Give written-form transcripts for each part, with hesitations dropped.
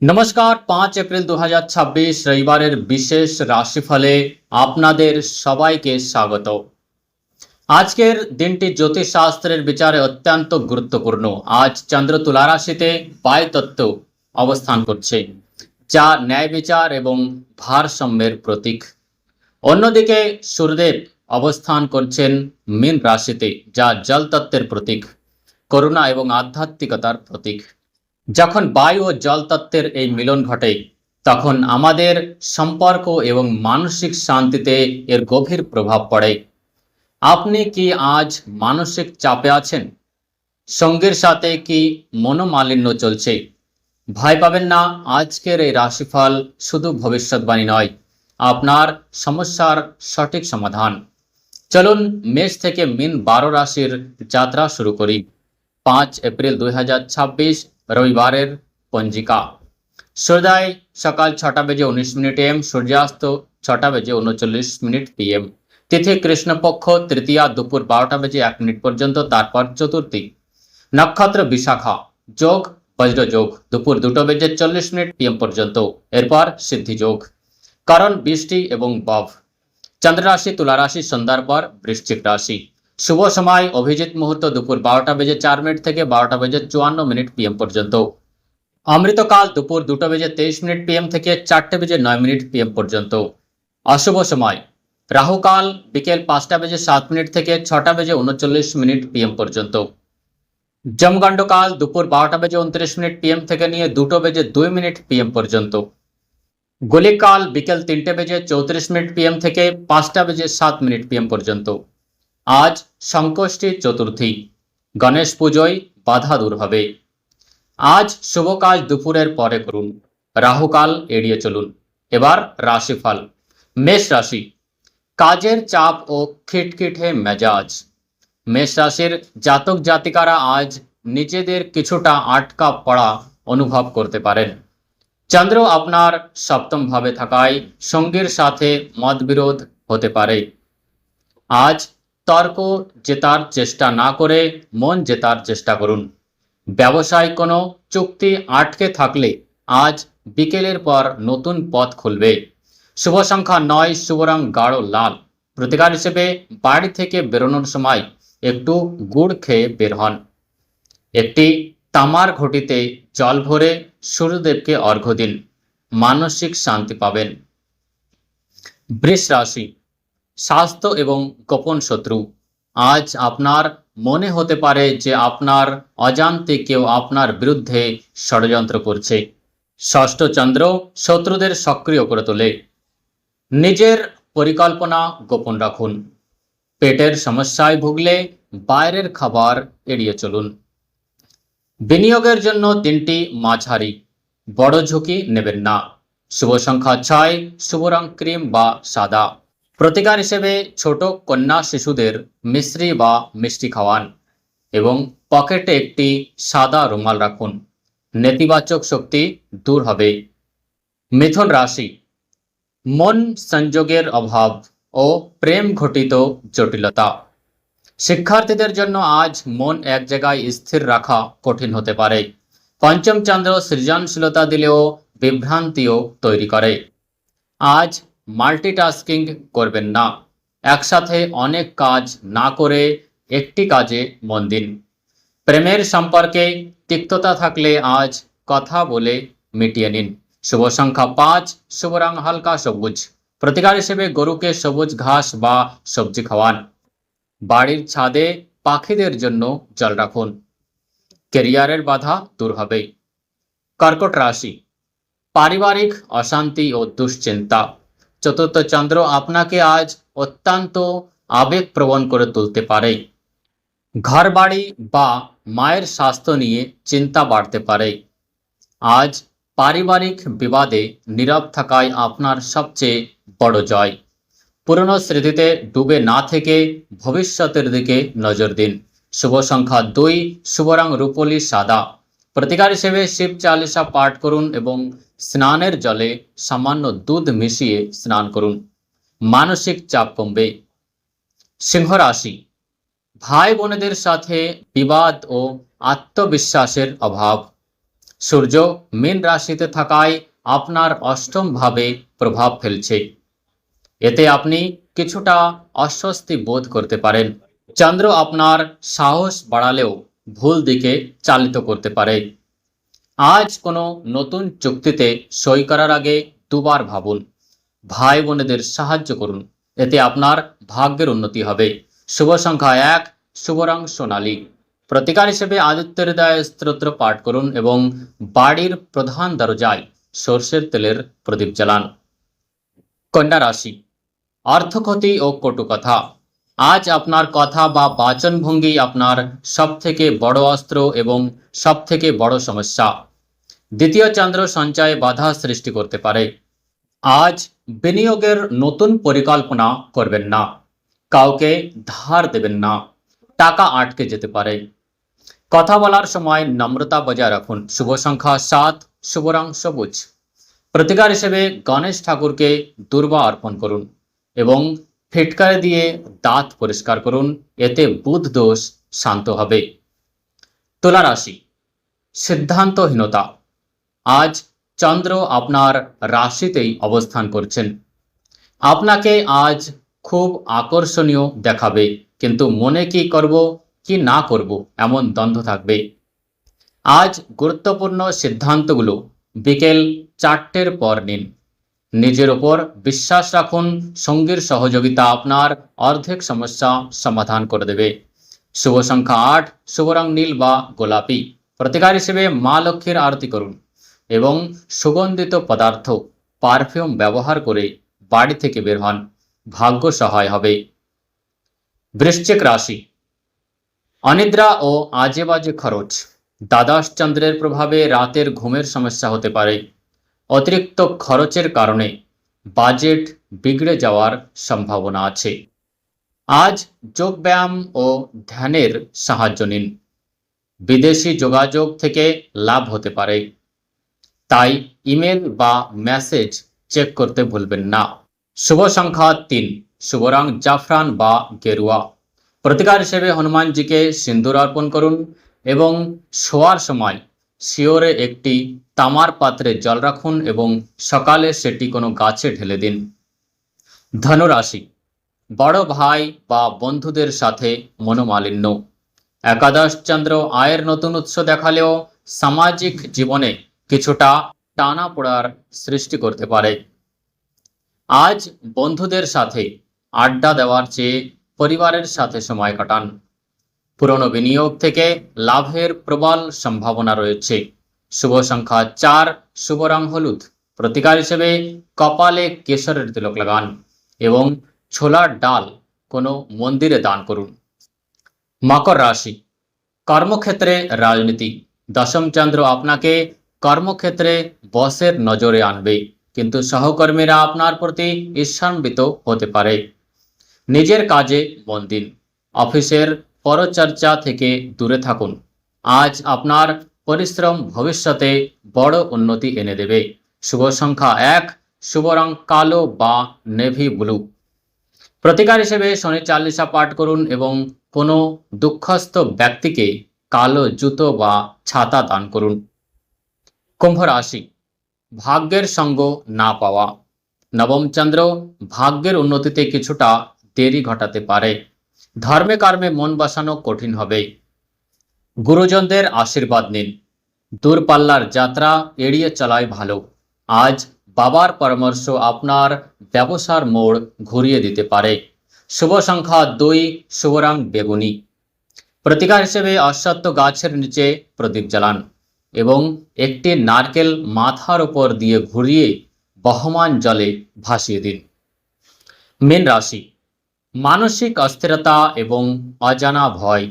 নমস্কার। 5 এপ্রিল 2026 রবিবারের বিশেষ রাশিফলে আপনাদের সবাইকে স্বাগত। আজকের দিনটি জ্যোতিষশাস্ত্রের বিচারে অত্যন্ত গুরুত্বপূর্ণ। আজ চন্দ্র তুলা রাশিতে বায়ুতত্ত্ব অবস্থান করছে, যা ন্যায় বিচার এবং ভারসাম্যের প্রতীক। অন্যদিকে সূর্যদেব অবস্থান করছেন মীন রাশিতে, যা জলতত্ত্বের প্রতীক, করুণা এবং আধ্যাত্মিকতার প্রতীক। যখন বায়ু ও জল তত্ত্বের এই মিলন ঘটে, তখন আমাদের সম্পর্ক এবং মানসিক শান্তিতে এর গভীর প্রভাব পড়ে। আপনি কি আজ মানসিক চাপে আছেন? সঙ্গীর সাথে কি মনোমালিন্য চলছে? ভয় পাবেন না। আজকের এই রাশিফল শুধু ভবিষ্যৎবাণী নয়, আপনার সমস্যার সঠিক সমাধান। চলুন মেষ থেকে মীন 12 রাশির যাত্রা শুরু করি। 5 এপ্রিল 2026 রবিবারের পঞ্জিকা। সূর্যোদয় সকাল 6:19 AM, সূর্যাস্ত 6:39 PM। তিথি কৃষ্ণপক্ষ, তৃতীয়া দুপুর 12:01 পর্যন্ত, তারপর চতুর্থী। নক্ষত্র বিশাখা, যোগ বজ্রযোগ দুপুর 2:40 PM পর্যন্ত, এরপর সিদ্ধি যোগ। কারণ বৃষ্টি এবং বব। চন্দ্র রাশি তুলা রাশি, সন্ধ্যার পর বৃশ্চিক রাশি। শুভ সময় অভিজিৎ মুহূর্ত দুপুর 12:04 থেকে 12:54 PM পর্যন্ত। অমৃতকাল দুপুর 2:23 PM থেকে 4:09 PM পর্যন্ত। অশুভ সময় রাহুকাল বিকেল 5:07 থেকে 6:39 PM পর্যন্ত। যমগণ্ডকাল দুপুর 12:29 PM থেকে নিয়ে 2:02 PM পর্যন্ত। গলিকাল বিকেল 3:34 PM থেকে 5:07 PM পর্যন্ত। আজ সংকষ্টি চতুর্থী, গণেশ পুজোয় বাধা দূর হবে। আজ শুভ কাজ দুপুরের পরে করুন, রাহুকাল এড়িয়ে চলুন। এবার রাশিফল। মেষ রাশি, কাজের চাপ ও খিটখিটে মেজাজ। মেষ রাশির জাতক জাতিকারা আজ নিজেদের কিছুটা আটকা পড়া অনুভব করতে পারেন। চন্দ্র আপনার সপ্তম ভাবে থাকায় সঙ্গীর সাথে মতবিরোধ হতে পারে। আজ তর্ক জেতার চেষ্টা না করে মন জেতার চেষ্টা করুন। ব্যবসায় কোনো চুক্তি আটকে থাকলে আজ বিকেলের পর নতুন পথ খুলবে। শুভ সংখ্যা 9, শুভ রং গাঢ় লাল। প্রতিকার হিসেবে বাড়ি থেকে বেরোনোর সময় একটু গুড় খেয়ে বের হন। একটি তামার ঘটিতে জল ভরে সূর্যদেবকে অর্ঘ্য দিন, মানসিক শান্তি পাবেন। বৃষ রাশি, স্বাস্থ্য এবং গোপন শত্রু। আজ আপনার মনে হতে পারে যে আপনার অজান্তে কেউ আপনার বিরুদ্ধে ষড়যন্ত্র করছে। ষষ্ঠ চন্দ্র শত্রুদের সক্রিয় করে তোলে। নিজের পরিকল্পনা গোপন রাখুন। পেটের সমস্যায় ভুগলে বাইরের খাবার এড়িয়ে চলুন। বিনিয়োগের জন্য দিনটি মাঝারি, বড় ঝুঁকি নেবেন না। শুভ সংখ্যা 6, শুভ রং ক্রিম বা সাদা। প্রতিকার হিসেবে ছোট কন্যা শিশুদের মিশ্রি বা মিষ্টি খাওয়ান এবং পকেটে একটি সাদা রুমাল রাখুন। নেতিবাচক শক্তি দূর হবে। মিথুন রাশি, মন সংযোগের অভাব ও প্রেম ঘটিত জটিলতা। শিক্ষার্থীদের জন্য আজ মন এক জায়গায় স্থির রাখা কঠিন হতে পারে। পঞ্চম চন্দ্র সৃজনশীলতা দিলেও বিভ্রান্তিও তৈরি করে। আজ মাল্টিটাস্কিং করবেন না। একসাথে অনেক কাজ না করে একটি কাজে মন দিন। প্রেমের সম্পর্কে তিক্ততা থাকলে আজ কথা বলে মিটিয়ে নিন। শুভ সংখ্যা 5, শুভ রং হালকা সবুজ। প্রতিকার হিসেবে গরুকে সবুজ ঘাস বা সবজি খাওয়ান। বাড়ির ছাদে পাখিদের জন্য জল রাখুন। ক্যারিয়ারের বাধা দূর হবে। কর্কট রাশি, পারিবারিক অশান্তি ও দুশ্চিন্তা। চতুর্থ চন্দ্র আপনাকে আজ অত্যন্ত আবেগপ্রবণ করে তুলতে পারে। ঘর বাড়ি বা মায়ের স্বাস্থ্য নিয়ে চিন্তা বাড়তে পারে। আজ পারিবারিক বিবাদে নীরব থাকায় আপনার সবচেয়ে বড় জয়। পুরনো স্মৃতিতে ডুবে না থেকে ভবিষ্যতের দিকে নজর দিন। শুভ সংখ্যা 2, শুভ রং রূপলি সাদা। প্রতিকার হিসেবে শিব চালিসা পাঠ করুন এবং স্নানের জলে সামান্য দুধ মিশিয়ে স্নান করুন। মানসিক চাপ কমবে। সিংহ রাশি, ভাই বোনেদের সাথে বিবাদ ও আত্মবিশ্বাসের অভাব। সূর্য মীন রাশিতে থাকায় আপনার অষ্টম ভাবে প্রভাব ফেলছে। এতে আপনি কিছুটা অস্বস্তি বোধ করতে পারেন। চন্দ্র আপনার সাহস বাড়ালেও ভুল দিকে চালিত করতে পারে। আজ কোনো নতুন চুক্তিতে সই করার আগে দুবার ভাবুন। ভাই বোনেদের সাহায্য করুন, এতে আপনার ভাগ্যের উন্নতি হবে। শুভ সংখ্যা 1, শুভ রং সোনালী। প্রতিকার হিসেবে আদিত্য হৃদয় স্তোত্র পাঠ করুন এবং বাড়ির প্রধান দরজায় সর্ষের তেলের প্রদীপ জ্বালান। কন্যা রাশি, অর্থক্ষতি ও কটুকথা। আজ আপনার কথা বা বাচনভঙ্গি আপনার সবথেকে বড় অস্ত্র এবং সবথেকে বড় সমস্যা। দ্বিতীয় চন্দ্র সঞ্চয়ে বাধা সৃষ্টি করতে পারে। আজ বিনিয়োগের নতুন পরিকল্পনা করবেন না। কাউকে ধার দেবেন না, টাকা আটকে যেতে পারে। কথা বলার সময় নম্রতা বজায় রাখুন। শুভ সংখ্যা 7, শুভ রং সবুজ। প্রতিকার হিসেবে গণেশ ঠাকুরকে দুর্বা অর্পণ করুন এবং ফিটকারি দিয়ে দাঁত পরিষ্কার করুন, এতে বুধ দোষ শান্ত হবে। তুলা রাশি, সিদ্ধান্তহীনতা। আজ চন্দ্র আপনার রাশিতেই অবস্থান করছেন। আপনাকে আজ খুব আকর্ষণীয় দেখাবে, কিন্তু মনে কি করব কি না করব এমন দ্বন্দ্ব থাকবে। আজ গুরুত্বপূর্ণ সিদ্ধান্তগুলো বিকেল 4টের পর নিন। নিজের ওপর বিশ্বাস রাখুন, সঙ্গীর সহযোগিতা আপনার অর্ধেক সমস্যা সমাধান করে দেবে। শুভ সংখ্যা 8, শুভ রং নীল বা গোলাপি। প্রতিকার হিসেবে মা লক্ষ্মীর আরতি করুন এবং সুগন্ধিত পদার্থ পারফিউম ব্যবহার করে বাড়ি থেকে বের হন, ভাগ্য সহায় হবে। বৃশ্চিক রাশি, অনিদ্রা ও আজে বাজে খরচ। দ্বাদশ চন্দ্রের প্রভাবে রাতের ঘুমের সমস্যা হতে পারে। অতিরিক্ত খরচের কারণে বাজেট বিগড়ে যাওয়ার সম্ভাবনা আছে। আজ যোগব্যায়াম ও ধ্যানের সাহায্য নিন। বিদেশি যোগাযোগ থেকে লাভ হতে পারে, তাই ইমেল বা মেসেজ চেক করতে ভুলবেন না। শুভ সংখ্যা 3, শুভ রং জাফরান বা গেরুয়া। প্রতিকার হিসেবে হনুমানজিকে সিন্দুর অর্পণ করুন এবং শোয়ার সময় শিওরে একটি তামার পাত্রে জল রাখুন এবং সকালে সেটি কোনো গাছে ঢেলে দিন। ধনুরাশি, বড় ভাই বা বন্ধুদের সাথে মনোমালিন্য। একাদশ চন্দ্র আয়ের নতুন উৎস দেখালেও সামাজিক জীবনে কিছুটা টানাপোড়ার সৃষ্টি করতে পারে। আজ বন্ধুদের সাথে আড্ডা দেওয়ার চেয়ে পরিবারের সাথে সময় কাটান। পুরনো বিনিয়োগ থেকে লাভের প্রবল সম্ভাবনা রয়েছে। শুভ সংখ্যা 4, শুভ রং হলুদ। প্রতিকার হিসেবে কপালে কেশরের তিলক লাগান এবং ছোলার ডাল কোনো মন্দিরে দান করুন। মকর রাশি, কর্মক্ষেত্রে রাজনীতি। দশম চন্দ্র আপনাকে কর্মক্ষেত্রে বসের নজরে আনবে, কিন্তু সহকর্মীরা আপনার প্রতি ঈর্ষান্বিত হতে পারে। নিজের কাজে মন দিন, অফিসের পরচর্চা থেকে দূরে থাকুন। আজ আপনার পরিশ্রম ভবিষ্যতে বড় উন্নতি এনে দেবে। শুভ সংখ্যা 1, শুভ রং কালো বা নেভি ব্লু। প্রতিকার হিসেবে শনি চালিসা পাঠ করুন এবং কোনো দুঃখস্থ ব্যক্তিকে কালো জুতো বা ছাতা দান করুন। কুম্ভ রাশি, ভাগ্যের সঙ্গ না পাওয়া। নবম চন্দ্র ভাগ্যের উন্নতিতে কিছুটা দেরি ঘটাতে পারে। ধর্মে কর্মে মন বসানো কঠিন হবে। গুরুজনদের আশীর্বাদ নিন। দূরপাল্লার যাত্রা এড়িয়ে চলাই ভালো। আজ বাবার পরামর্শ আপনার ব্যবসার মোড় ঘুরিয়ে দিতে পারে। শুভ সংখ্যা 2, শুভ রং বেগুনি। প্রতিকার হিসেবে অশ্বত্থ গাছের নিচে প্রদীপ জ্বালান এবং একটি নারকেল মাথার উপর দিয়ে ঘুরিয়ে বহমান জলে ভাসিয়ে দিন। মীন রাশি, মানসিক অস্থিরতা এবং অজানা ভয়।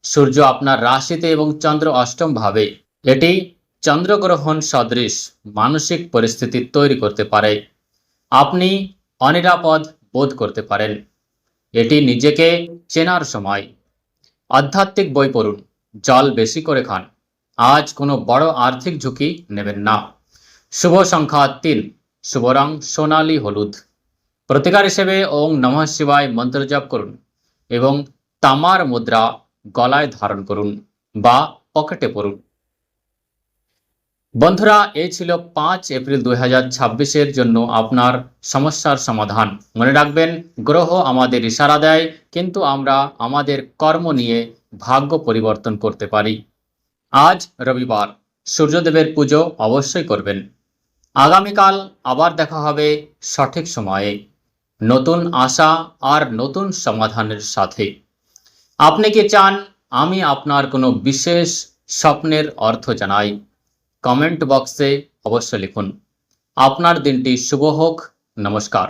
সূর্য আপনার রাশিতে এবং চন্দ্র অষ্টম ভাবে। এটি চন্দ্রগ্রহণ সদৃশ মানসিক পরিস্থিতি তৈরি করতে পারে। আপনি অনিরাপদ বোধ করতে পারেন। এটি নিজেকে চেনার সময়। আধ্যাত্মিক বই পড়ুন, জল বেশি করে খান। আজ কোনো বড় আর্থিক ঝুঁকি নেবেন না। শুভ সংখ্যা 3, শুভ রং সোনালী হলুদ। প্রতিকার হিসেবে ওং নমঃ শিবায় মন্ত্র জপ করুন এবং তামার মুদ্রা গলায় ধারণ করুন বা পকেটে পরুন। বন্ধুরা, এই ছিল 5 এপ্রিল 2026-এর জন্য আপনার সমস্যার সমাধান। মনে রাখবেন, গ্রহ আমাদের ইশারা দেয়, কিন্তু আমরা আমাদের কর্ম নিয়ে ভাগ্য পরিবর্তন করতে পারি। আজ রবিবার, সূর্যদেবের পুজো অবশ্যই করবেন। আগামীকাল আবার দেখা হবে সঠিক সময়ে, নতুন আশা আর নতুন সমাধানের সাথে। আপনি কি চান আমি আপনার কোনো বিশেষ স্বপ্নের অর্থ জানাই? কমেন্ট বক্সে অবশ্যই লিখুন। আপনার দিনটি শুভ হোক। নমস্কার।